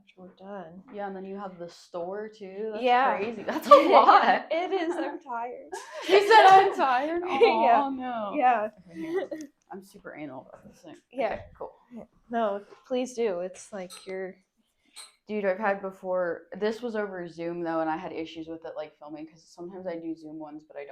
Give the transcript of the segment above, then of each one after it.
after we're done. Yeah, and then you have the store too. That's crazy. That's a lot. It is. I'm tired. She said I'm tired? Yeah. Oh, no. Yeah. Okay, I'm super anal about this thing. Yeah. Okay, cool. No, please do. It's like you're... Dude, I've had before, this was over Zoom though, and I had issues with it, like, filming, because sometimes I do Zoom ones, but I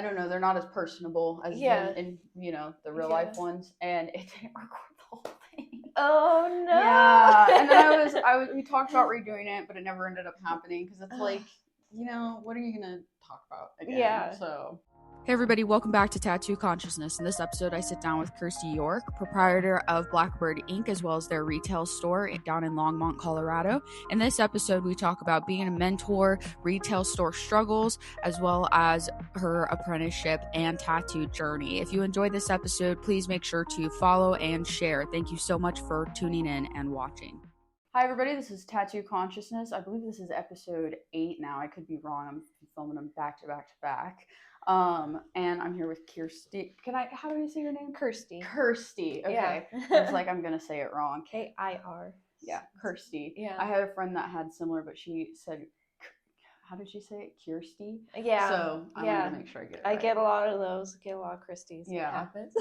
don't know, they're not as personable as in the real life ones, and it didn't record the whole thing. Oh, no. Yeah, and then we talked about redoing it, but it never ended up happening, because it's like, what are you going to talk about again? Yeah. So... Hey everybody, welcome back to Tattoo Consciousness. In this episode, I sit down with Kirsty York, proprietor of Blackbird Inc., as well as their retail store down in Longmont, Colorado. In this episode, we talk about being a mentor, retail store struggles, as well as her apprenticeship and tattoo journey. If you enjoyed this episode, please make sure to follow and share. Thank you so much for tuning in and watching. Hi everybody, this is Tattoo Consciousness. I believe this is episode 8 now. I could be wrong. I'm filming them back to back to back. And I'm here with Kirsty. How do I say your name? Kirsty. Kirsty. Okay. Yeah. I was like, I'm going to say it wrong. K-I-R. Yeah, Kirsty. Yeah. I had a friend that had similar, but she said, how did she say it? Kirsty? Yeah. So I wanted to make sure I get it right. I get a lot of those. I get a lot of Kirstys. Yeah. It happens.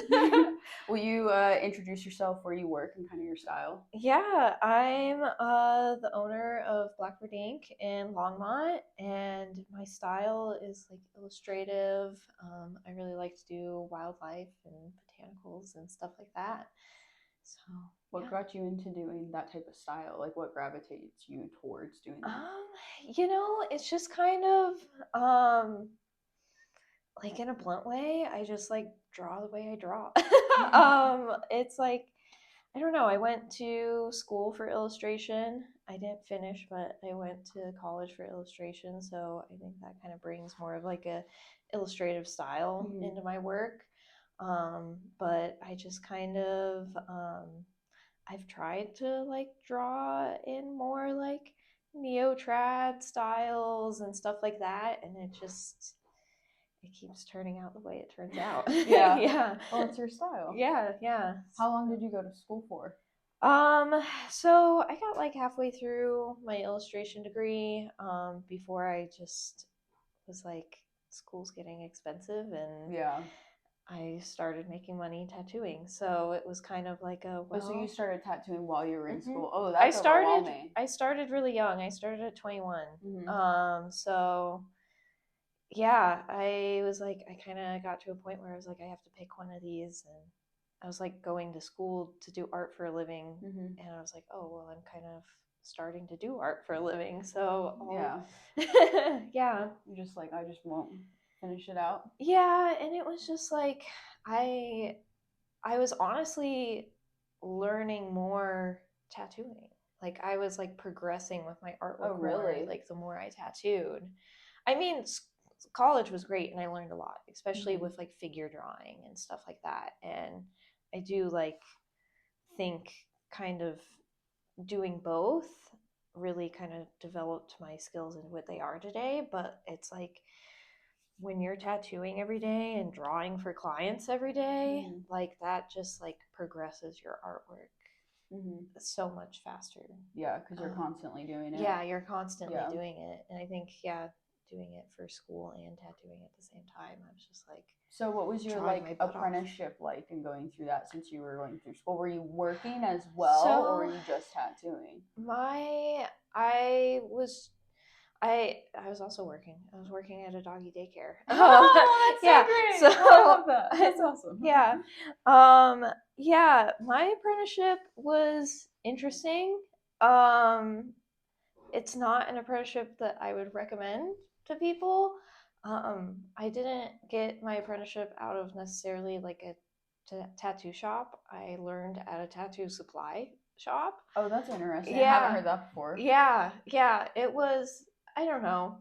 Will you introduce yourself, where you work, and kind of your style? Yeah, I'm the owner of Blackbird Inc. in Longmont, and my style is like illustrative. I really like to do wildlife and botanicals and stuff like that. So, what got you into doing that type of style? Like, what gravitates you towards doing that? It's just kind of like, in a blunt way, I just like draw the way I draw. It's like, I don't know, I went to school for illustration. I didn't finish, but I went to college for illustration, so I think that kind of brings more of like a illustrative style into my work. But I just kind of I've tried to like draw in more like neo-trad styles and stuff like that, and it keeps turning out the way it turns out. Yeah. Yeah. Well, it's your style. Yeah. How long did you go to school for? So I got like halfway through my illustration degree, before I just was like, school's getting expensive, and yeah, I started making money tattooing. So it was kind of like so you started tattooing while you were in school. Oh, that's overwhelming. I started really young. I started at 21. So yeah, I was like, I kind of got to a point where I was like, I have to pick one of these, and I was like going to school to do art for a living, and I was like, oh, well, I'm kind of starting to do art for a living, so yeah. You're just like, I just won't finish it out. Yeah, and it was just like, I was honestly learning more tattooing. Like, I was like progressing with my artwork. Oh, really? More, like, the more I tattooed. I mean, college was great, and I learned a lot, especially with like figure drawing and stuff like that. And I do like think kind of doing both really kind of developed my skills into what they are today. But it's like, when you're tattooing every day and drawing for clients every day, like that just like progresses your artwork so much faster. Yeah, because you're constantly doing it. Yeah, you're constantly doing it. And I think, doing it for school and tattooing at the same time, I was just like, so what was your like apprenticeship like in going through that, since you were going through school? Were you working as well, or were you just tattooing? I was also working. I was working at a doggy daycare. Oh, that's so great. So I love that. That's awesome. Yeah. My apprenticeship was interesting. It's not an apprenticeship that I would recommend to people. I didn't get my apprenticeship out of necessarily like a tattoo shop. I learned at a tattoo supply shop. Oh, that's interesting. Yeah. I haven't heard that before. Yeah. It was, I don't know.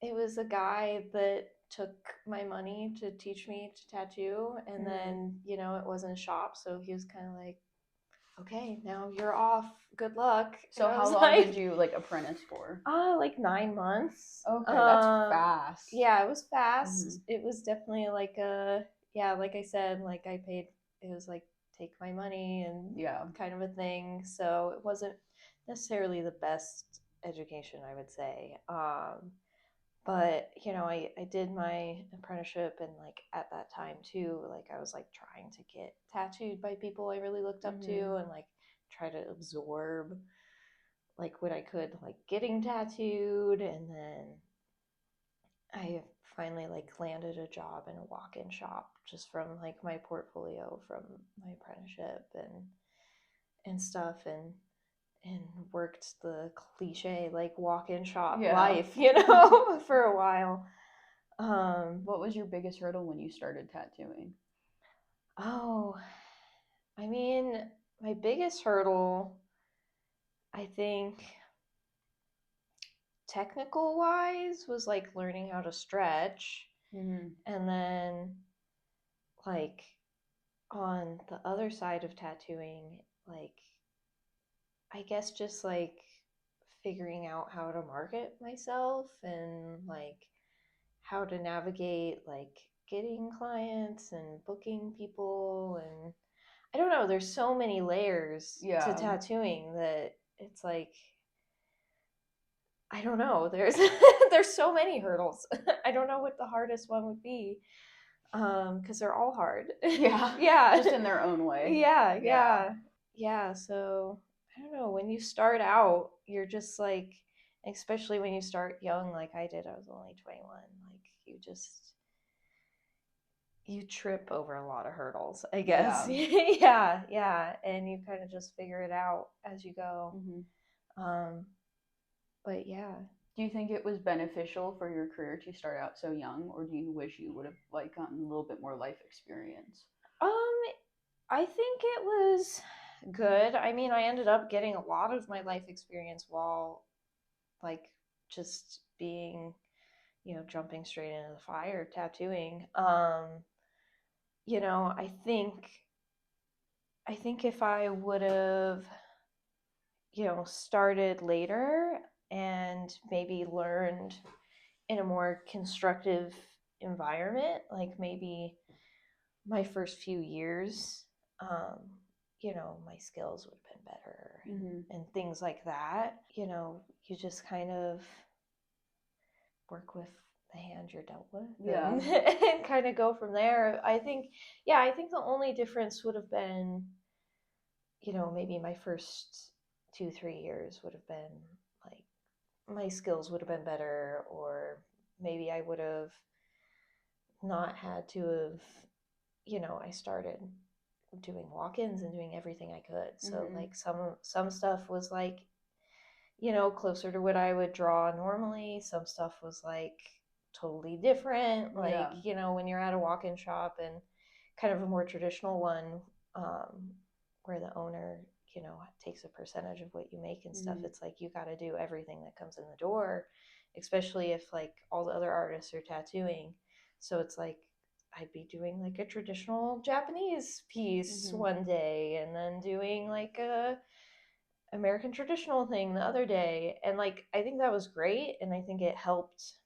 It was a guy that took my money to teach me to tattoo, and then, it wasn't a shop, so he was kind of like, okay, now you're off. Good luck. So how long did you like apprentice for? Like 9 months. Okay, that's fast. Yeah, it was fast. It was definitely like like I said, like I paid, it was like take my money and kind of a thing. So it wasn't necessarily the best education, I would say. But I did my apprenticeship, and like at that time too, like I was like trying to get tattooed by people I really looked up to, and like try to absorb like what I could, like getting tattooed. And then I finally like landed a job in a walk-in shop just from like my portfolio from my apprenticeship and stuff, and worked the cliche like walk-in shop life, for a while. What was your biggest hurdle when you started tattooing? Oh, I mean, my biggest hurdle, I think, technical wise, was like learning how to stretch. And then, like, on the other side of tattooing, like, I guess just like figuring out how to market myself and like how to navigate like getting clients and booking people. And I don't know, there's so many layers to tattooing that it's like, I don't know, there's there's so many hurdles. I don't know what the hardest one would be, because they're all hard. Yeah, just in their own way. Yeah, so I don't know, when you start out, you're just like, especially when you start young like I did, I was only 21, like you trip over a lot of hurdles, I guess. Yeah, and you kind of just figure it out as you go. But yeah. Do you think it was beneficial for your career to start out so young, or do you wish you would have like gotten a little bit more life experience? I think it was good. I mean, I ended up getting a lot of my life experience while like just being, jumping straight into the fire tattooing. I think if I would have, started later and maybe learned in a more constructive environment, like maybe my first few years, my skills would have been better, and things like that. You just kind of work with the hand you're dealt with, and kind of go from there. I think the only difference would have been, maybe my first 2-3 years would have been like my skills would have been better, or maybe I would have not had to have, I started doing walk-ins and doing everything I could. So like some stuff was like, closer to what I would draw normally. Some stuff was like totally different. Like, when you're at a walk-in shop and kind of a more traditional one, where the owner, takes a percentage of what you make and stuff, it's like you got to do everything that comes in the door, especially if like all the other artists are tattooing. So it's like I'd be doing like a traditional Japanese piece one day, and then doing like a American traditional thing the other day. And like I think that was great, and I think it helped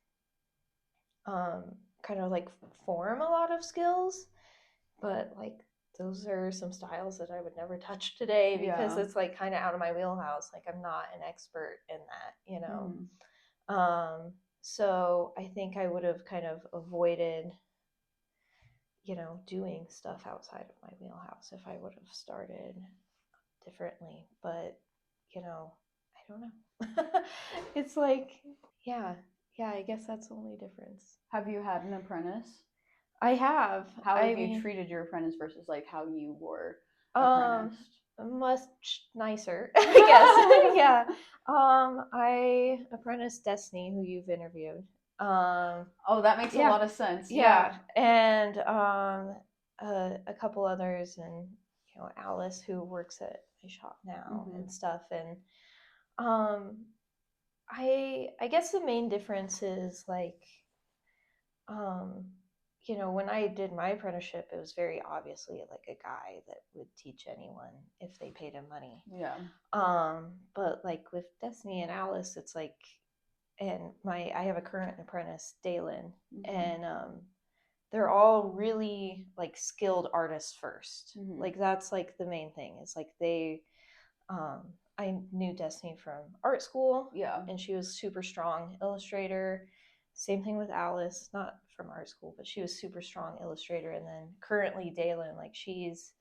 kind of like form a lot of skills. But like those are some styles that I would never touch today, because it's like kind of out of my wheelhouse. Like I'm not an expert in that. So I think I would have kind of avoided, doing stuff outside of my wheelhouse if I would have started differently. But, I don't know. It's like, yeah, I guess that's the only difference. Have you had an apprentice? I have. How have you treated your apprentice versus like how you were apprenticed? Much nicer, I guess. Yeah. I apprenticed Destiny, who you've interviewed. Oh, that makes a lot of sense. Yeah. And a couple others, and Alice, who works at my shop now, and stuff. And I guess the main difference is like, when I did my apprenticeship, it was very obviously like a guy that would teach anyone if they paid him money. But like with Destiny and Alice, it's like, and I have a current apprentice, Dalen, and they're all really like skilled artists first. Like that's like the main thing. It's like they I knew Destiny from art school. Yeah. And she was super strong illustrator. Same thing with Alice, not from art school, but she was super strong illustrator. And then currently Dalen, like she's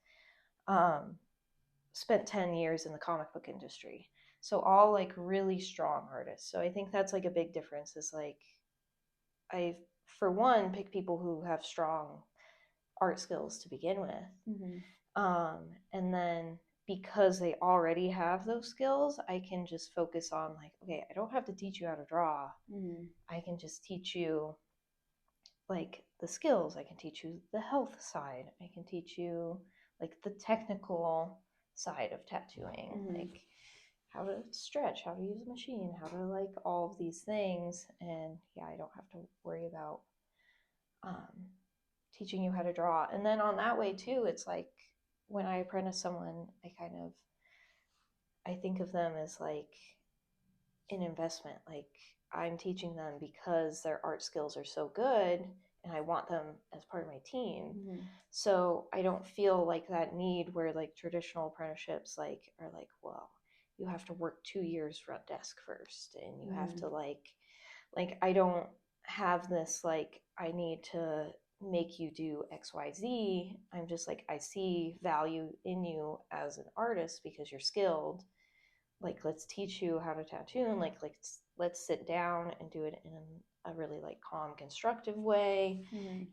spent 10 years in the comic book industry. So all like really strong artists. So I think that's like a big difference is like I, for one, pick people who have strong art skills to begin with. And then because they already have those skills, I can just focus on like, okay, I don't have to teach you how to draw. I can just teach you like the skills. I can teach you the health side. I can teach you like the technical side of tattooing, like how to stretch, how to use a machine, how to like all of these things. And yeah, I don't have to worry about teaching you how to draw. And then on that way too, it's like when I apprentice someone, I think of them as like an investment. Like I'm teaching them because their art skills are so good and I want them as part of my team. So I don't feel like that need where like traditional apprenticeships like are like, well, you have to work 2 years front desk first and you have to like I don't have this like I need to make you do XYZ. I'm just like I see value in you as an artist because you're skilled. Like let's teach you how to tattoo and like let's sit down and do it in a really like calm, constructive way,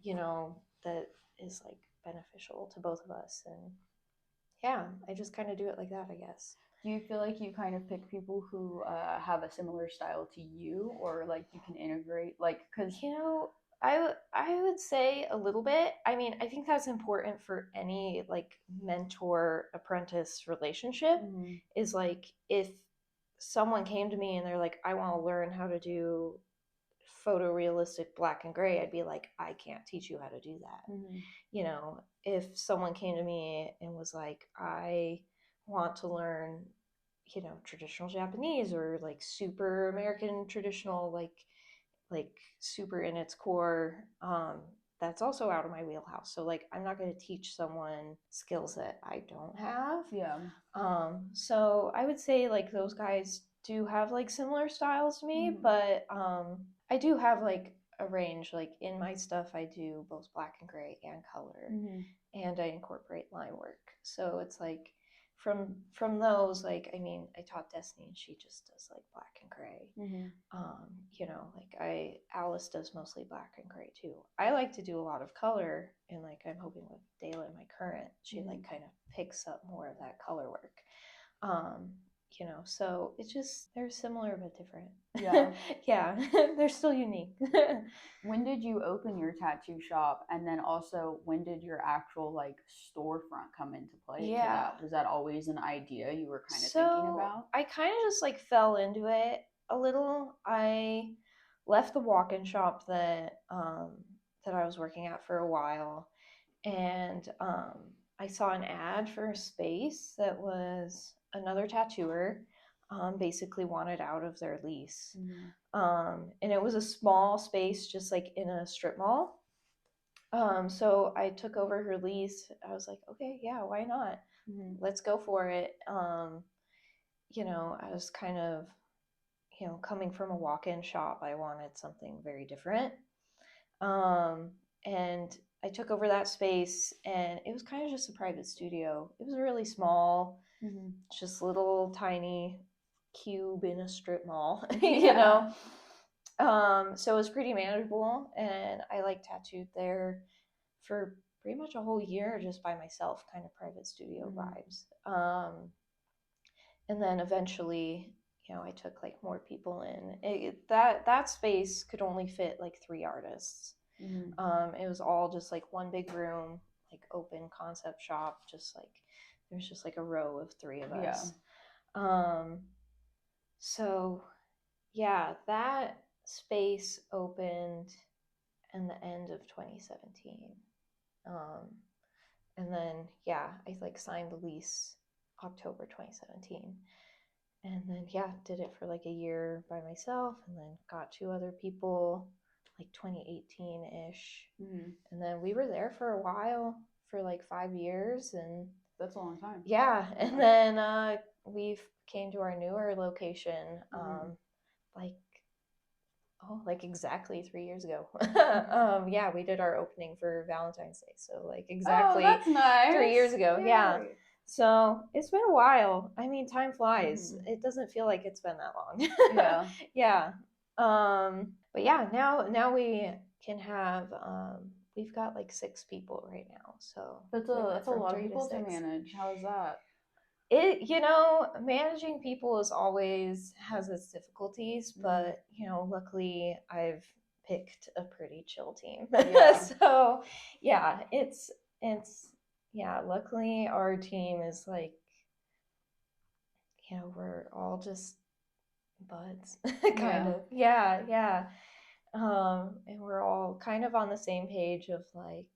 you know, that is like beneficial to both of us. And yeah, I just kind of do it like that, I guess. Do you feel like you kind of pick people who have a similar style to you, or like you can integrate, like, because you know, I would say a little bit. I mean, I think that's important for any like mentor apprentice relationship. Is like if someone came to me and they're like, I want to learn how to do photorealistic black and gray, I'd be like, I can't teach you how to do that. You know, if someone came to me and was like, I want to learn, you know, traditional Japanese or like super American traditional, like super in its core, that's also out of my wheelhouse. So like I'm not going to teach someone skills that I don't have. Yeah. So I would say like those guys do have like similar styles to me, but I do have like a range. Like in my stuff I do both black and gray and color, and I incorporate line work. So it's like from those, like I mean, I taught Destiny and she just does like black and gray. You know, like Alice does mostly black and gray too. I like to do a lot of color, and like I'm hoping with Dayla in my current, she like kind of picks up more of that color work. You know, so it's just they're similar but different. Yeah. Yeah, they're still unique. When did you open your tattoo shop, and then also when did your actual like storefront come into play? Yeah. To that? Was that always an idea you were kind of thinking about? I kind of just like fell into it a little. I left the walk-in shop that I was working at for a while, and I saw an ad for a space that was another tattooer basically wanted out of their lease. And it was a small space just like in a strip mall. So I took over her lease. I was like, okay, yeah, why not? Let's go for it. You know, I was kind of, you know, coming from a walk-in shop, I wanted something very different. And I took over that space, and it was kind of just a private studio. It was really small, just little tiny cube in a strip mall, you know. So it was pretty manageable, and I like tattooed there for pretty much a whole year just by myself, kind of private studio vibes. And then eventually, you know, I took like more people in. That space could only fit like 3 artists. It was all just like one big room, like open concept shop, just like there's just like a row of 3 of us. So yeah, that space opened in the end of 2017. And then yeah, I like signed the lease October 2017. And then yeah, did it for like a year by myself, and then got 2 other people like 2018-ish. And then we were there for a while, for like 5 years, and that's a long time. Yeah, and then we've came to our newer location, like exactly 3 years ago. Yeah, we did our opening for Valentine's Day, so like exactly that's nice. 3 years ago. Yay. Yeah. So it's been a while. I mean, time flies. It doesn't feel like it's been that long. Yeah. Yeah. But yeah, now we can have we've got like 6 people right now. So that's a lot of people to manage. How is that? It, managing people is always has its difficulties, but luckily I've picked a pretty chill team. Yeah. So yeah, it's yeah, luckily our team is like, we're all just buds. Kind of. Yeah. And we're all kind of on the same page of like,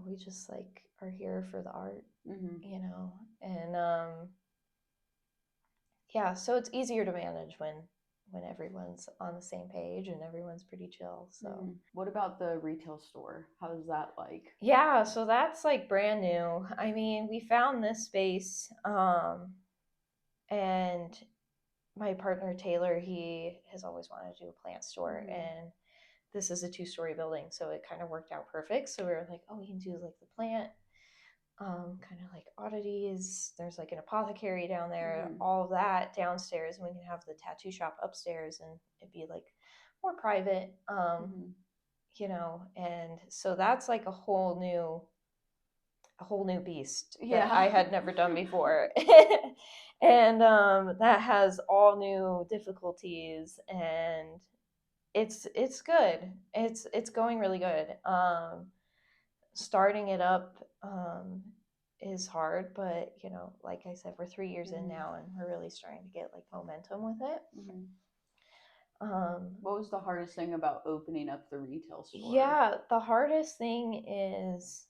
we just like are here for the art, and yeah, so it's easier to manage when everyone's on the same page and everyone's pretty chill. So what about the retail store? How is that like? Yeah, so that's like brand new. I mean, we found this space, and my partner Taylor, he has always wanted to do a plant store, and this is a 2-story building, so it kind of worked out perfect. So we were like, oh, we can do like the plant, kind of like oddities. There's like an apothecary down there, all of that downstairs, and we can have the tattoo shop upstairs, and it'd be like more private, and so that's like a whole new beast that I had never done before. And that has all new difficulties, and it's good. It's going really good. Starting it up is hard, but like I said, we're 3 years in now, and we're really starting to get like momentum with it. What was the hardest thing about opening up the retail store? Yeah, the hardest thing is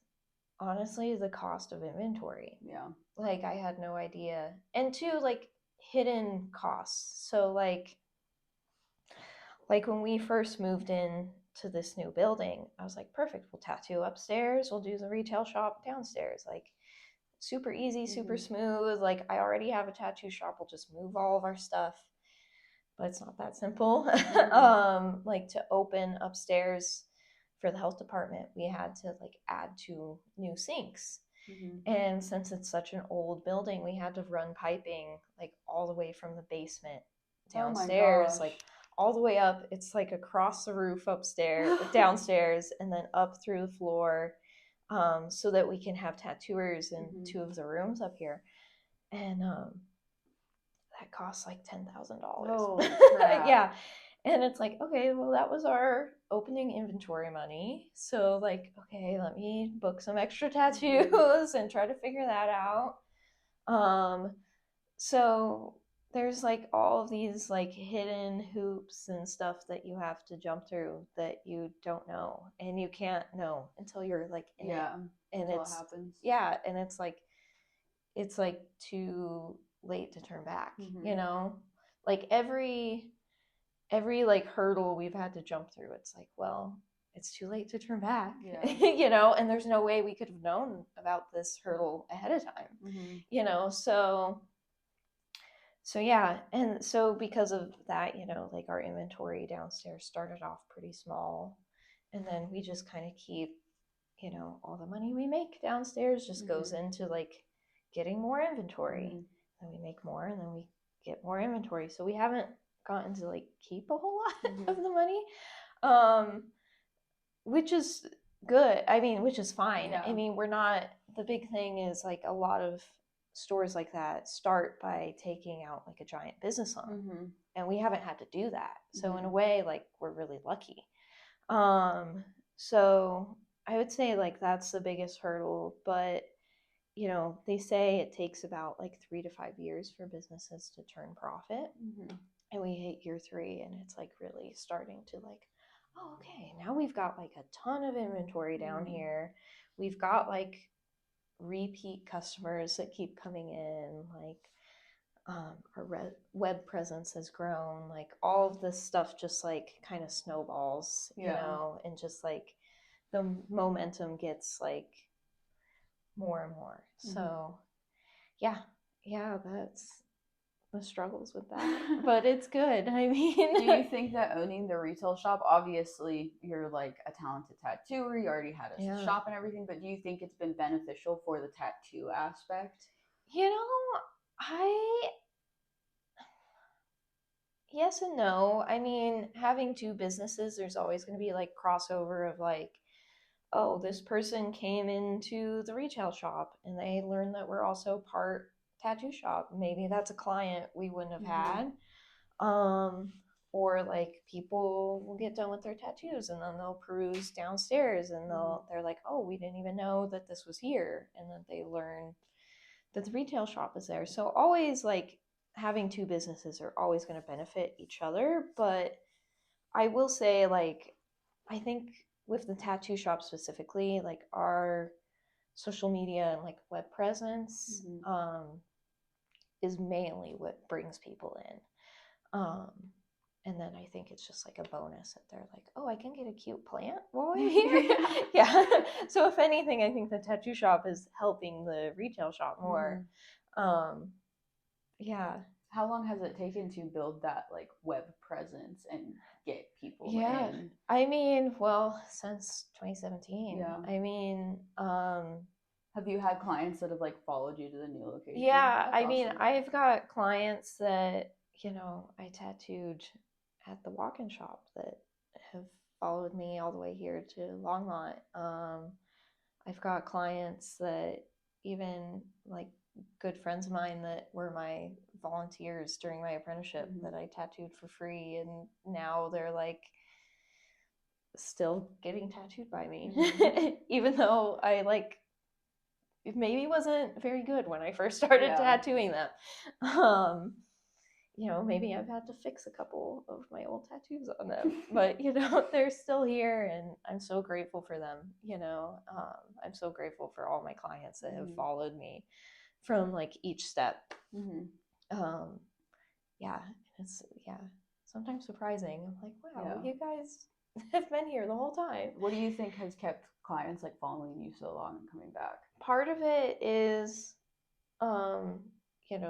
honestly the cost of inventory. Yeah. Like I had no idea. And 2, like hidden costs. So like when we first moved in to this new building, I was like, perfect, we'll tattoo upstairs, we'll do the retail shop downstairs. Like super easy, super smooth. Like I already have a tattoo shop, we'll just move all of our stuff. But it's not that simple. Like to open upstairs for the health department, we had to like add 2 new sinks. And since it's such an old building, we had to run piping like all the way from the basement downstairs, like all the way up. It's like across the roof upstairs, downstairs, and then up through the floor, so that we can have tattooers in 2 of the rooms up here. And that costs like $10,000. Oh, crap. Yeah. And it's like, okay, well, that was our opening inventory money. So like, okay, let me book some extra tattoos and try to figure that out. So there's like all of these like hidden hoops and stuff that you have to jump through that you don't know, and you can't know until you're like in it. And until it happens. Yeah, and it's like too late to turn back. Like every like hurdle we've had to jump through, it's like, well, it's too late to turn back. And there's no way we could have known about this hurdle ahead of time. So yeah, and so because of that, like our inventory downstairs started off pretty small, and then we just kind of keep, all the money we make downstairs just goes into like getting more inventory. Then we make more, and then we get more inventory. So we haven't gotten to like keep a whole lot of the money, which is good. I mean, which is fine. I mean, we're not, the big thing is like a lot of stores like that start by taking out like a giant business loan, and we haven't had to do that. So in a way, like we're really lucky. So I would say like that's the biggest hurdle, but they say it takes about like 3 to 5 years for businesses to turn profit. And we hit year 3, and it's like really starting to like, oh, okay, now we've got like a ton of inventory down here. We've got like repeat customers that keep coming in. Like our web presence has grown. Like all of this stuff just like kind of snowballs, and just like the momentum gets like more and more. So yeah, the struggles with that, but it's good. I mean, do you think that owning the retail shop, obviously you're like a talented tattooer, you already had a shop and everything, but do you think it's been beneficial for the tattoo aspect? I yes and no. I mean, having two businesses, there's always going to be like crossover of like, oh, this person came into the retail shop and they learned that we're also part tattoo shop. Maybe that's a client we wouldn't have had. Or like people will get done with their tattoos and then they'll peruse downstairs and they're like, oh, we didn't even know that this was here, and then they learn that the retail shop is there. So always like having two businesses are always going to benefit each other. But I will say, like, I think with the tattoo shop specifically, like our social media and like web presence is mainly what brings people in. And then I think it's just like a bonus that they're like, oh, I can get a cute plant while I'm here. Yeah. So if anything, I think the tattoo shop is helping the retail shop more. Yeah. How long has it taken to build that like web presence and get people in? I mean, well, since 2017. Yeah. I mean, have you had clients that have like followed you to the new location? Yeah, I mean, I've got clients that, I tattooed at the walk-in shop that have followed me all the way here to Longmont. I've got clients that even like good friends of mine that were my volunteers during my apprenticeship that I tattooed for free, and now they're like still getting tattooed by me, even though I like maybe wasn't very good when I first started tattooing them. Maybe I've had to fix a couple of my old tattoos on them, but they're still here, and I'm so grateful for them. I'm so grateful for all my clients that have followed me from like each step. It's sometimes surprising. I'm like, wow, you guys have been here the whole time. What do you think has kept clients like following you so long and coming back? Part of it is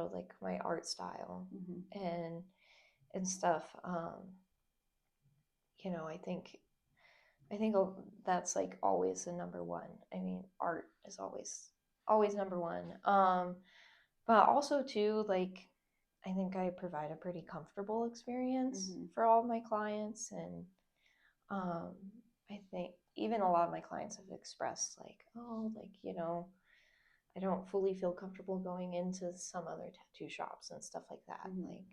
like my art style and stuff. I think that's like always the number one. I mean, art is always number one. But also too, like, I think I provide a pretty comfortable experience for all of my clients, and I think even a lot of my clients have expressed like, oh, like, I don't fully feel comfortable going into some other tattoo shops and stuff like that. Like,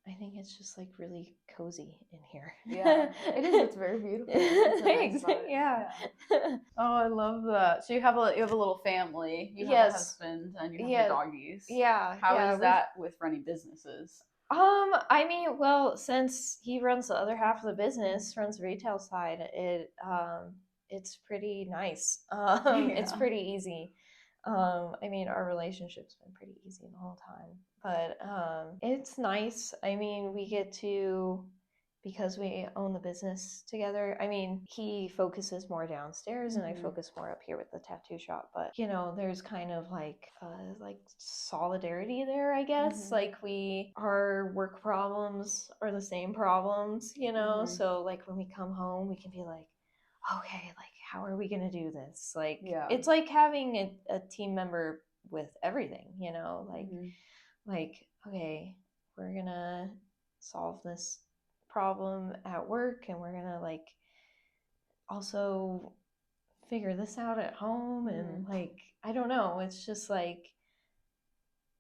I think it's just like really cozy in here. Yeah, it is. It's very beautiful. Thanks. Yeah. Oh, I love that. So you have a little family. You have a husband and you have your doggies. Yeah. How is that with running businesses? I mean, well, since he runs the other half of the business, runs the retail side, it's pretty nice. It's pretty easy. I mean, our relationship's been pretty easy the whole time, but it's nice. I mean, we get to, because we own the business together. I mean, he focuses more downstairs and I focus more up here with the tattoo shop, but there's kind of like solidarity there, I guess. Like our work problems are the same problems, so like when we come home, we can be like, okay, like, how are we going to do this? Like, it's like having a team member with everything, like, okay, we're going to solve this problem at work, and we're going to like also figure this out at home. And like, I don't know, it's just like,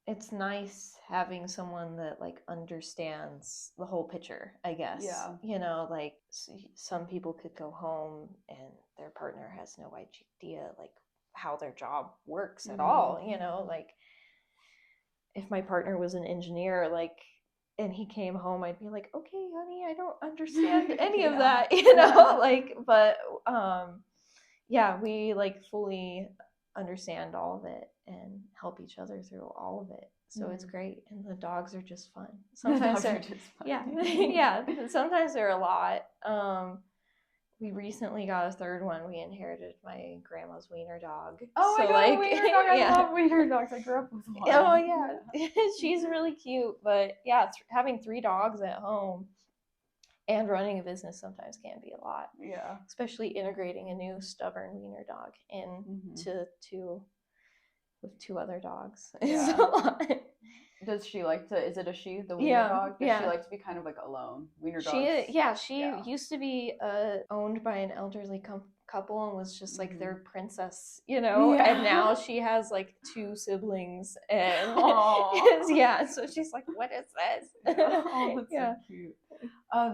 it's nice having someone that like understands the whole picture, I guess. Like some people could go home and their partner has no idea like how their job works at all. Like if my partner was an engineer, like, and he came home, I'd be like, okay, honey, I don't understand any of that, like, but we like fully understand all of it and help each other through all of it. So it's great. And the dogs are just fun. Sometimes they're just fun. Yeah. Sometimes they're a lot. we recently got a third one. We inherited my grandma's wiener dog. Oh my god, wiener dog! I love wiener dogs. I grew up with one. Oh yeah, she's really cute. But yeah, having 3 dogs at home and running a business sometimes can be a lot. Yeah, especially integrating a new stubborn wiener dog into with 2 other dogs is a lot. Does she like to? Is it a she, the wiener dog? Does she like to be kind of like alone? Wiener dogs. She used to be owned by an elderly couple and was just like their princess, you know. Yeah. And now she has like 2 siblings, and so she's like, "What is this?" Oh, that's so cute.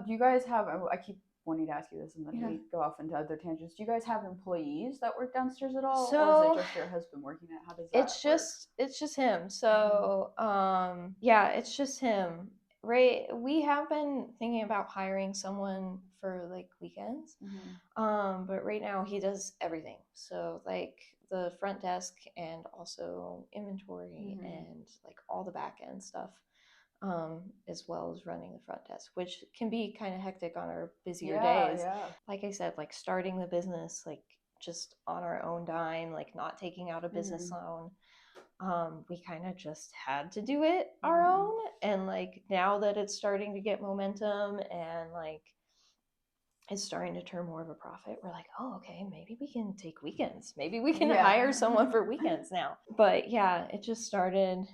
Do you guys have? I keep wanting to ask you this, and then we go off into other tangents. Do you guys have employees that work downstairs at all, or is it just your husband working it? How does that work? It's just him. So it's just him. Right, we have been thinking about hiring someone for like weekends, but right now he does everything. So like the front desk and also inventory and like all the back end stuff. As well as running the front desk, which can be kind of hectic on our busier days. Yeah. Like I said, like starting the business, like just on our own dime, like not taking out a business loan. We kind of just had to do it our own. And like now that it's starting to get momentum and like it's starting to turn more of a profit, we're like, oh, okay, maybe we can take weekends. Maybe we can hire someone for weekends now. But yeah, it just started.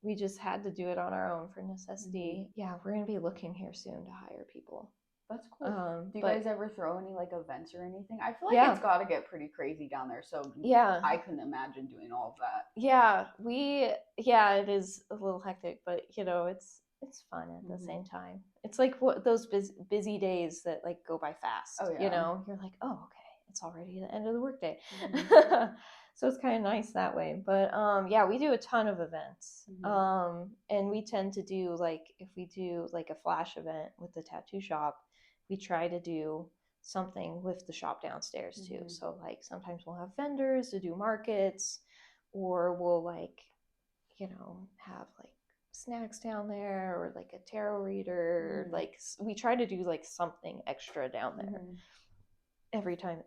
We just had to do it on our own for necessity. Yeah, we're going to be looking here soon to hire people. That's cool. Do you guys ever throw any like events or anything? I feel like it's got to get pretty crazy down there. So I couldn't imagine doing all of that. Yeah, it is a little hectic, but you know, it's fun at the same time. It's like those busy days that like go by fast. Oh, yeah. You know, you're like, oh, okay, it's already the end of the workday. So it's kind of nice that way. But we do a ton of events. And we tend to do like, if we do like a flash event with the tattoo shop, we try to do something with the shop downstairs too. So like sometimes we'll have vendors to do markets, or we'll like, you know, have like snacks down there, or like a tarot reader. Like we try to do like something extra down there every time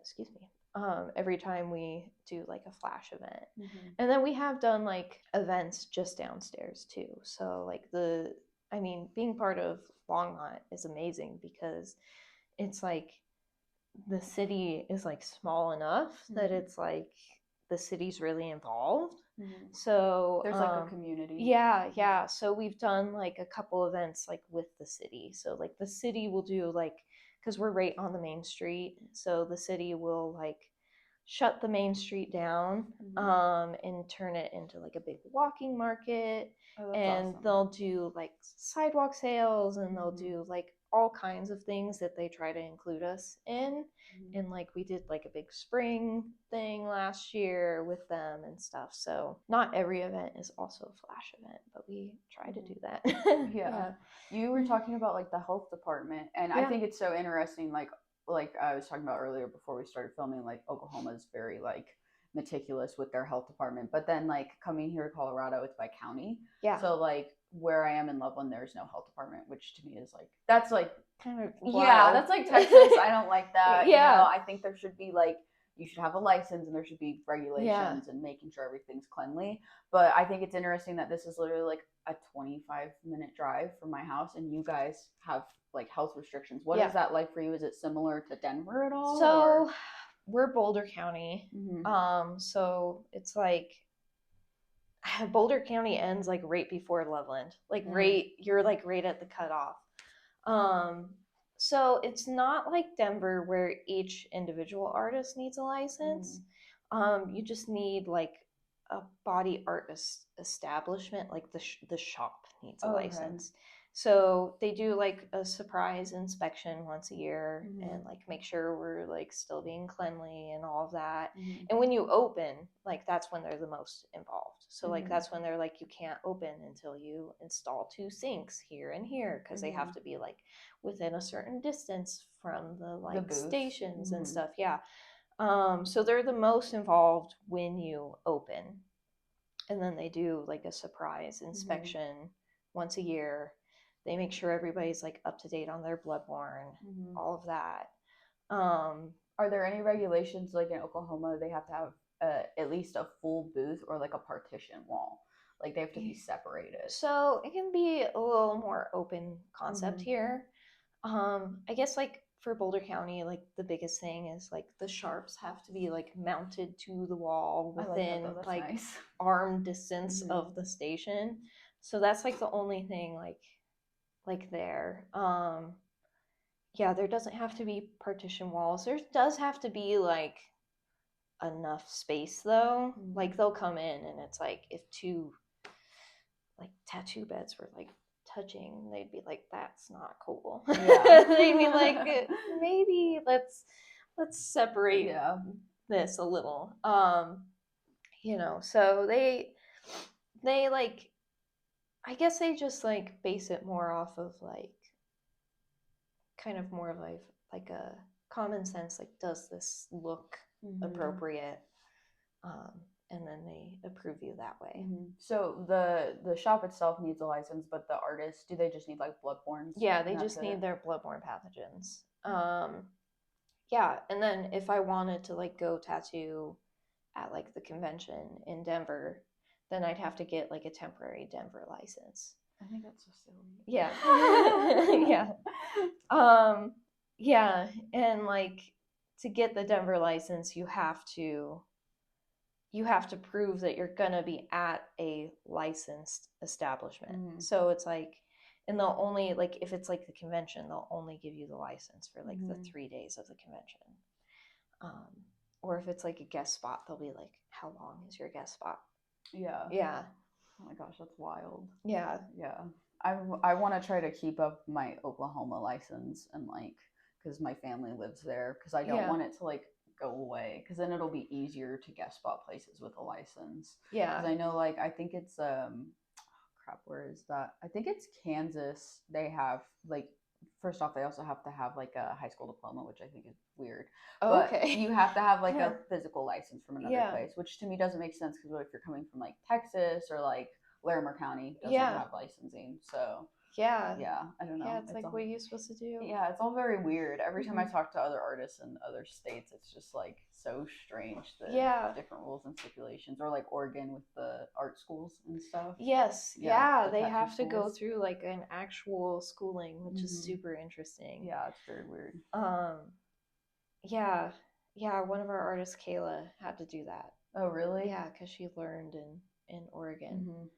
we do like a flash event. And then we have done like events just downstairs too. So like being part of Longmont is amazing because it's like the city is like small enough that it's like the city's really involved. So there's like a community. Yeah. So we've done like a couple events like with the city. So like the city will do like, because we're right on the main street, so the city will like shut the main street down and turn it into like a big walking market. And awesome. They'll do like sidewalk sales, and they'll do like all kinds of things that they try to include us in. And like we did like a big spring thing last year with them and stuff. So not every event is also a flash event, but we try to do that. Yeah. You were talking about like the health department, and I think it's so interesting. Like I was talking about earlier before we started filming, like Oklahoma is very like meticulous with their health department, but then like coming here to Colorado, it's by county. Yeah. So like where I am in Loveland, there's no health department, which to me is like, that's like kind of wild. That's like Texas. I don't like that. Yeah. You know, I think there should be like, you should have a license and there should be regulations and making sure everything's cleanly. But I think it's interesting that this is literally like a 25-minute drive from my house, and you guys have like health restrictions. What is that like for you? Is it similar to Denver at all? So we're Boulder County. So it's like Boulder County ends like right before Loveland. Like you're like right at the cutoff. So it's not like Denver where each individual artist needs a license. You just need like a body art establishment, like the shop needs a license. So they do like a surprise inspection once a year and like make sure we're like still being cleanly and all of that. And when you open, like that's when they're the most involved. So like that's when they're like, you can't open until you install 2 sinks here and here, because they have to be like within a certain distance from the like stations and stuff. Yeah. So they're the most involved when you open. And then they do like a surprise inspection once a year. They make sure everybody's like up to date on their bloodborne, all of that. Are there any regulations like in Oklahoma they have to have at least a full booth or like a partition wall? Like they have to be separated. So it can be a little more open concept here. I guess like for Boulder County, like the biggest thing is like the sharps have to be like mounted to the wall within like nice. arm distance of the station. So that's like the only thing like there. Yeah, there doesn't have to be partition walls. There does have to be like enough space though. Like they'll come in and it's like if two like tattoo beds were like touching, they'd be like, that's not cool. Yeah. They'd be like, maybe let's separate this a little. So they like, I guess they just like base it more off of like kind of more like a common sense, like does this look appropriate? And then they approve you that way. So the shop itself needs a license, but the artists, do they just need like bloodborne? Yeah, they just need their bloodborne pathogens. Yeah, and then if I wanted to like go tattoo at like the convention in Denver, then I'd have to get like a temporary Denver license. I think that's so silly. Yeah. Yeah. Yeah, and like to get the Denver license, you have to prove that you're gonna be at a licensed establishment. So it's like, and they'll only like if it's like the convention, they'll only give you the license for like the 3 days of the convention. Or if it's like a guest spot, they'll be like, how long is your guest spot? Yeah. Oh my gosh, that's wild. Yeah. I want to try to keep up my Oklahoma license and like because my family lives there because I don't want it to like go away because then it'll be easier to guest spot places with a license. Yeah. Because I know like I think it's crap, where is that? I think it's Kansas. They have like first off, they also have to have like a high school diploma, which I think is weird. Oh, okay. But you have to have like a physical license from another place, which to me doesn't make sense because what if you're coming from like Texas or like Larimer County doesn't have licensing, so yeah, I don't know. Yeah, it's like all, what are you supposed to do? Yeah, it's all very weird. Every time I talk to other artists in other states, it's just like so strange the different rules and stipulations, or like Oregon with the art schools and stuff. Yes, yeah, they have to go through like an actual schooling, which is super interesting. Yeah, it's very weird. Yeah, one of our artists, Kayla, had to do that. Oh, really? Yeah, because she learned in Oregon.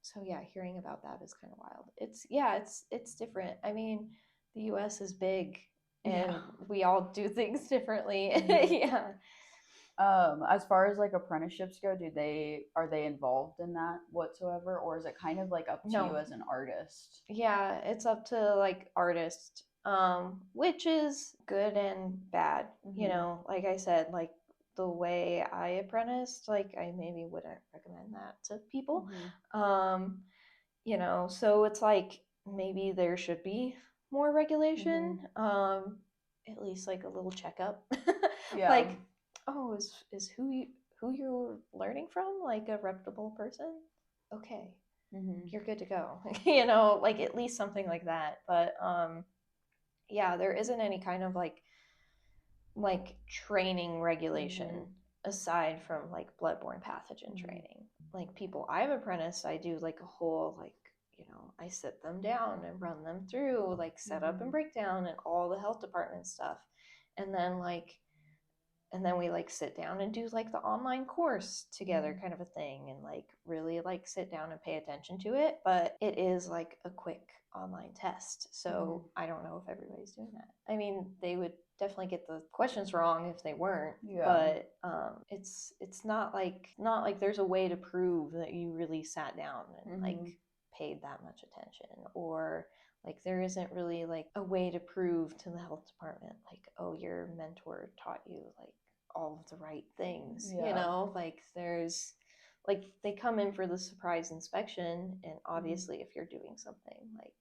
So yeah, hearing about that is kind of wild. It's different. I mean, the U.S. is big, and we all do things differently. Yeah. As far as like apprenticeships go, are they involved in that whatsoever, or is it kind of like up to you as an artist? Yeah, it's up to like artist, which is good and bad. You know, like I said, like the way I apprenticed, like I maybe wouldn't recommend that to people. You know, so it's like maybe there should be more regulation. At least like a little checkup. Like, oh, is who you're learning from like a reputable person? Okay. You're good to go. You know, like at least something like that. But yeah, there isn't any kind of like training regulation aside from like bloodborne pathogen training. Like people I've apprenticed, I do like a whole like, you know, I sit them down and run them through like setup and breakdown and all the health department stuff. And then we like sit down and do like the online course together kind of a thing and like really like sit down and pay attention to it. But it is like a quick online test. So I don't know if everybody's doing that. I mean, they would definitely get the questions wrong if they weren't. But it's not like there's a way to prove that you really sat down and like paid that much attention, or like there isn't really like a way to prove to the health department like, oh, your mentor taught you like all of the right things. You know, like there's like they come in for the surprise inspection, and obviously if you're doing something like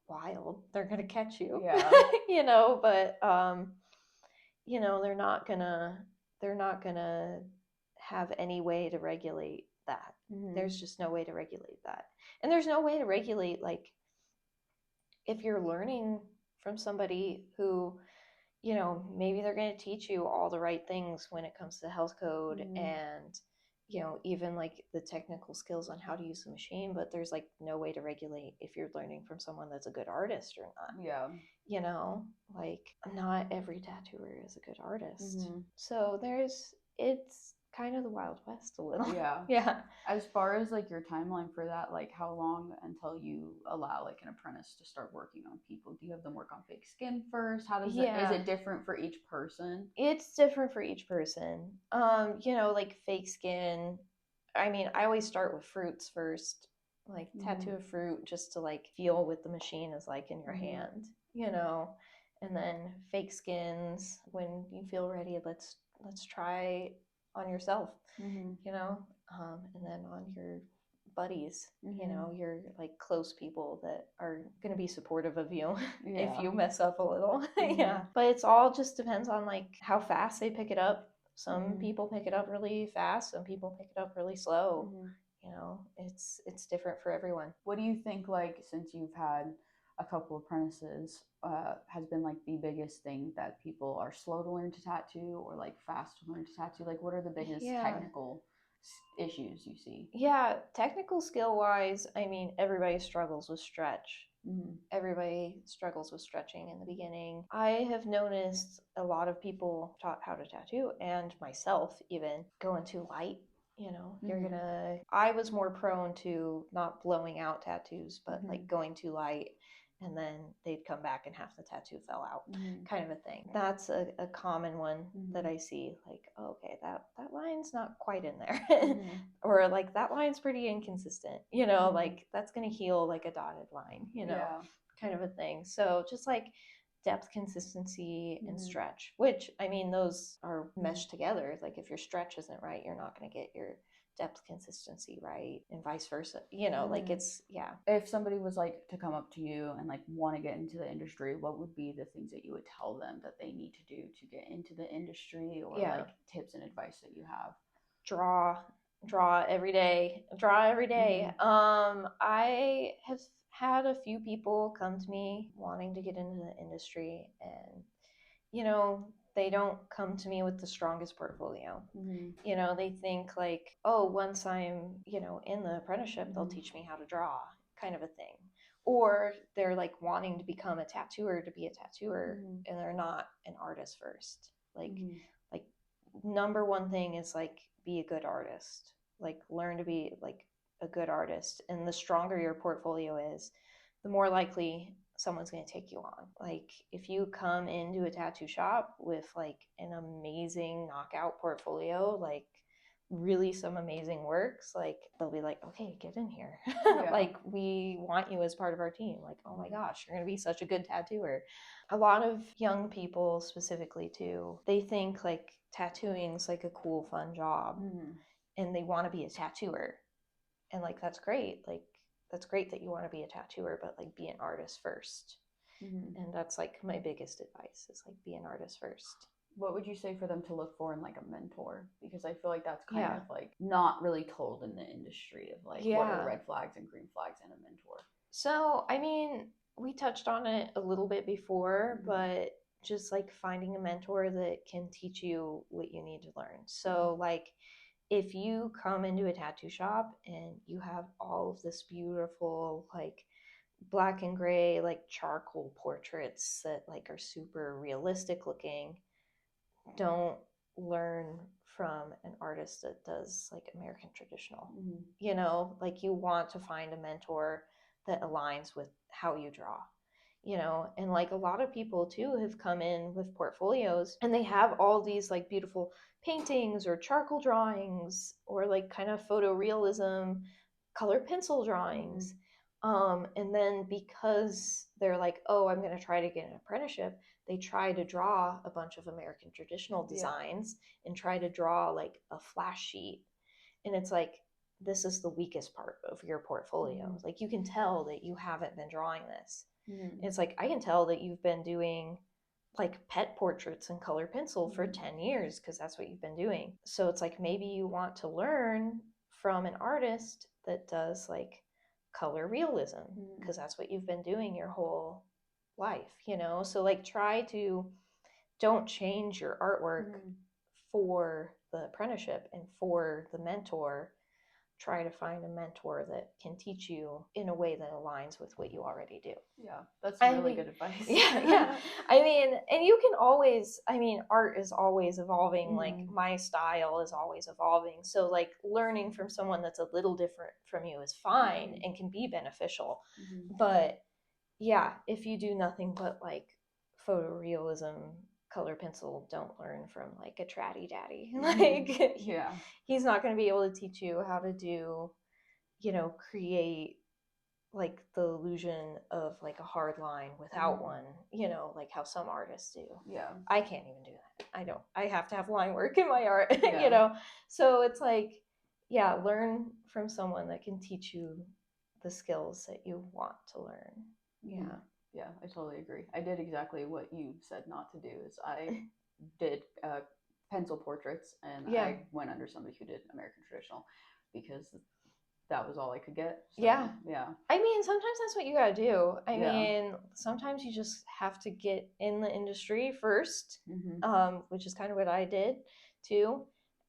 wild, they're gonna catch you. You know, but you know, they're not gonna have any way to regulate that. There's just no way to regulate that. And there's no way to regulate like if you're learning from somebody who you know, maybe they're going to teach you all the right things when it comes to health code and, you know, even like the technical skills on how to use the machine, but there's like no way to regulate if you're learning from someone that's a good artist or not. Yeah. You know, like not every tattooer is a good artist. So it's kind of the Wild West a little. Yeah. Yeah. As far as like your timeline for that, like how long until you allow like an apprentice to start working on people? Do you have them work on fake skin first? How does it, is it different for each person? It's different for each person. You know, like fake skin. I mean, I always start with fruits first, like tattoo a fruit just to like feel what the machine is like in your hand, you know. And then fake skins, when you feel ready, let's try on yourself, you know, and then on your buddies, you know, your like close people that are going to be supportive of you if you mess up a little. Yeah. But it's all just depends on like how fast they pick it up. Some people pick it up really fast, some people pick it up really slow. You know, it's different for everyone. What do you think, like, since you've had a couple apprentices, has been like the biggest thing that people are slow to learn to tattoo or like fast to learn to tattoo? Like, what are the biggest technical issues you see? Yeah, technical skill wise, I mean, everybody struggles with stretch. Everybody struggles with stretching in the beginning. I have noticed a lot of people taught how to tattoo, and myself even, going too light. You know, I was more prone to not blowing out tattoos, but like going too light, and then they'd come back and half the tattoo fell out, kind of a thing. That's a common one that I see, like, oh, okay, that line's not quite in there. Or like that line's pretty inconsistent, you know, like that's going to heal like a dotted line, you know, kind of a thing. So just like depth, consistency, and stretch, which I mean, those are meshed together. Like if your stretch isn't right, you're not going to get your depth consistency right, and vice versa, you know. Like it's if somebody was like to come up to you and like want to get into the industry, what would be the things that you would tell them that they need to do to get into the industry, or like tips and advice that you have? Draw every day. I have had a few people come to me wanting to get into the industry, and you know, they don't come to me with the strongest portfolio. You know, they think like, oh, once I'm, you know, in the apprenticeship, they'll teach me how to draw, kind of a thing. Or they're like wanting to become a tattooer to be a tattooer, and they're not an artist first. Like number one thing is like be a good artist. Like learn to be like a good artist, and the stronger your portfolio is, the more likely someone's going to take you on. Like if you come into a tattoo shop with like an amazing knockout portfolio, like really some amazing works, like they'll be like, okay, get in here. Like we want you as part of our team. Like, oh my gosh, you're going to be such a good tattooer. A lot of young people specifically too, they think like tattooing's like a cool fun job, and they want to be a tattooer, and like that's great. Like that's great that you want to be a tattooer, but like be an artist first. And that's like my biggest advice is like be an artist first. What would you say for them to look for in like a mentor? Because I feel like that's kind of like not really told in the industry of like what are red flags and green flags in a mentor. So I mean, we touched on it a little bit before, but just like finding a mentor that can teach you what you need to learn. So like if you come into a tattoo shop and you have all of this beautiful like black and gray like charcoal portraits that like are super realistic looking, don't learn from an artist that does like American traditional. You know, like you want to find a mentor that aligns with how you draw, you know. And like a lot of people too have come in with portfolios and they have all these like beautiful paintings or charcoal drawings or like kind of photorealism color pencil drawings. And then because they're like, oh, I'm going to try to get an apprenticeship, they try to draw a bunch of American traditional designs and try to draw like a flash sheet. And it's like, this is the weakest part of your portfolio. Like you can tell that you haven't been drawing this. It's like, I can tell that you've been doing like pet portraits and color pencil for 10 years because that's what you've been doing. So it's like, maybe you want to learn from an artist that does like color realism because that's what you've been doing your whole life, you know. So like try to don't change your artwork for the apprenticeship and for the mentor. Try to find a mentor that can teach you in a way that aligns with what you already do. Yeah, that's really good advice. Yeah. I mean, and you can always, I mean, art is always evolving. Like my style is always evolving. So like learning from someone that's a little different from you is fine and can be beneficial. But yeah, if you do nothing but like photorealism, color pencil, don't learn from like a tratty daddy. Like he's not going to be able to teach you how to do, you know, create like the illusion of like a hard line without one, you know, like how some artists do. Yeah. I can't even do that. I have to have line work in my art, you know? So it's like, yeah, learn from someone that can teach you the skills that you want to learn. Yeah. Yeah, I totally agree. I did exactly what you said not to do. Is I did pencil portraits, and I went under somebody who did American traditional because that was all I could get. So, yeah. I mean, sometimes that's what you gotta do. I mean, sometimes you just have to get in the industry first, which is kind of what I did too,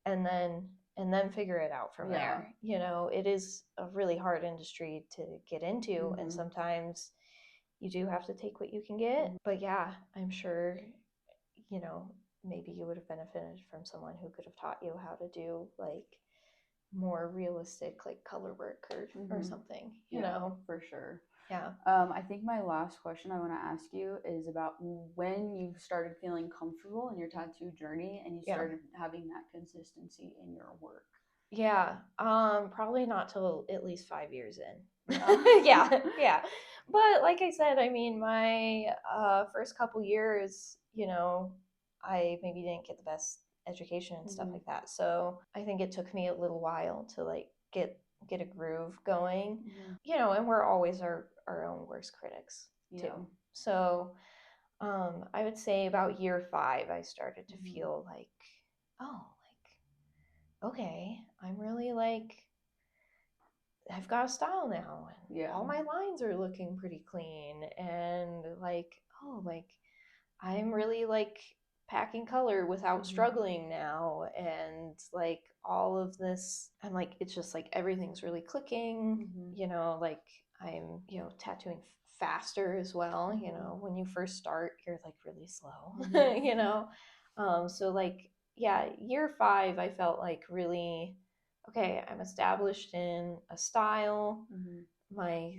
and then figure it out from there. You know, it is a really hard industry to get into, and sometimes you do have to take what you can get. But yeah, I'm sure, you know, maybe you would have benefited from someone who could have taught you how to do like more realistic like color work or something, you know. For sure. Yeah. I think my last question I want to ask you is about when you started feeling comfortable in your tattoo journey and you started having that consistency in your work. Yeah. Probably not till at least 5 years in. Yeah. But like I said, I mean, my first couple years, you know, I maybe didn't get the best education and stuff like that. So I think it took me a little while to like get a groove going, you know, and we're always our own worst critics too. So I would say about year 5, I started to feel like, oh, like, okay, I'm really like, I've got a style now, and all my lines are looking pretty clean, and like, oh, like, I'm really like packing color without struggling now, and like all of this, I'm like, it's just like everything's really clicking, you know, like I'm, you know, tattooing faster as well, you know, when you first start, you're like really slow, you know, so like, yeah, year 5, I felt like really, okay, I'm established in a style. My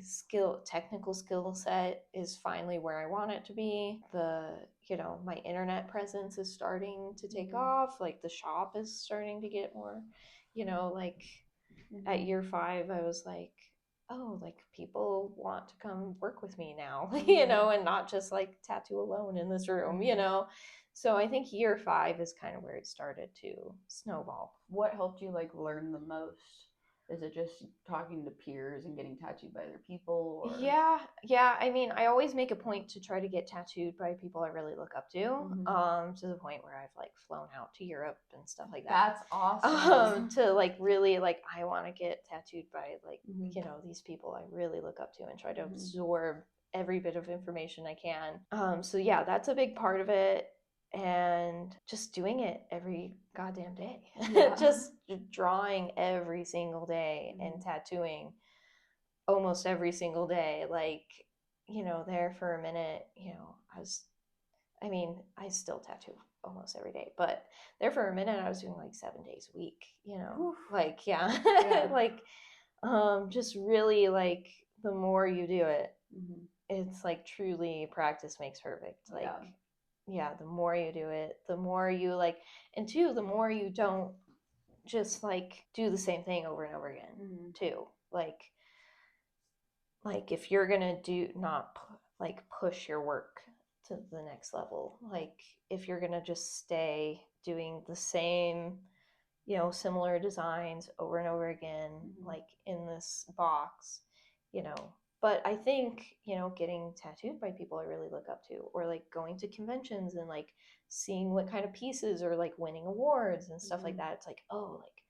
technical skill set is finally where I want it to be. You know, my internet presence is starting to take off. Like the shop is starting to get more, you know, like at year 5, I was like, oh, like people want to come work with me now, you know, and not just like tattoo alone in this room, you know. So I think year 5 is kind of where it started to snowball. What helped you like learn the most? Is it just talking to peers and getting tattooed by other people? Or? Yeah. I mean, I always make a point to try to get tattooed by people I really look up to the point where I've like flown out to Europe and stuff like that. That's awesome. To like really like, I want to get tattooed by like, you know, these people I really look up to and try to absorb every bit of information I can. So yeah, that's a big part of it. And just doing it every goddamn day. Just drawing every single day and tattooing almost every single day. Like, you know, there for a minute, you know, I still tattoo almost every day, but there for a minute I was doing like 7 days a week, you know. Oof. Like like just really like the more you do it, it's like truly practice makes perfect. Like the more you do it, the more you like, and two, the more you don't just like do the same thing over and over again too. Like if you're gonna not like push your work to the next level, like if you're gonna just stay doing the same, you know, similar designs over and over again, like in this box, you know. But I think, you know, getting tattooed by people I really look up to, or like going to conventions and like seeing what kind of pieces or like winning awards and stuff like that, it's like, oh, like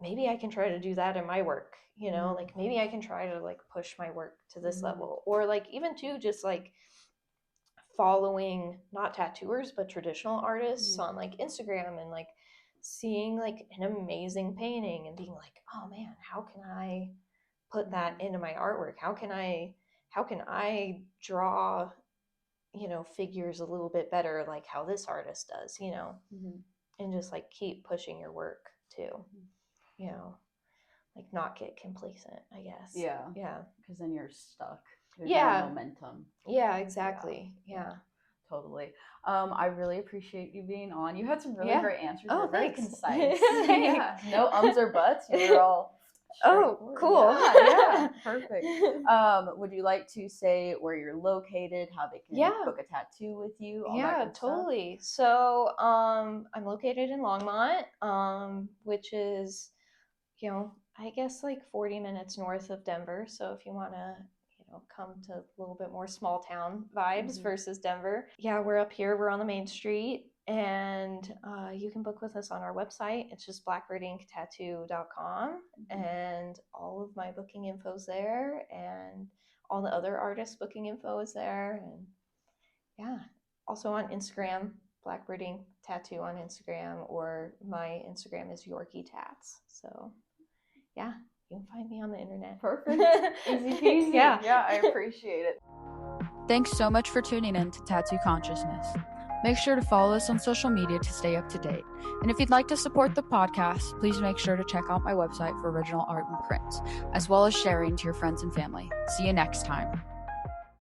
maybe I can try to do that in my work, you know, like maybe I can try to like push my work to this level, or like even too just like following not tattooers but traditional artists on like Instagram, and like seeing like an amazing painting and being like, oh man, how can I put that into my artwork? How can I draw, you know, figures a little bit better like how this artist does, you know? And just like keep pushing your work too, you know, like not get complacent, I guess. Yeah. Because then you're stuck. There's no momentum. Yeah, exactly. Yeah. Totally. I really appreciate you being on. You had some really great answers. Oh, very thanks. concise. Yeah. No ums or buts. You were all oh, cool. Yeah, perfect. Would you like to say where you're located, how they can book a tattoo with you? All that good totally. So I'm located in Longmont, which is, you know, I guess like 40 minutes north of Denver. So if you want to, you know, come to a little bit more small town vibes versus Denver. Yeah, we're up here. We're on the main street, and you can book with us on our website. It's just blackbirdinktattoo.com, and all of my booking info's there, and all the other artists' booking info is there. And yeah, also on Instagram, Blackbird Ink Tattoo on Instagram, or my Instagram is Yorkie Tats. So yeah, you can find me on the internet. Perfect. Easy peasy. Yeah, I appreciate it. Thanks so much for tuning in to Tattoo Consciousness. Make sure to follow us on social media to stay up to date. And if you'd like to support the podcast, please make sure to check out my website for original art and prints, as well as sharing to your friends and family. See you next time.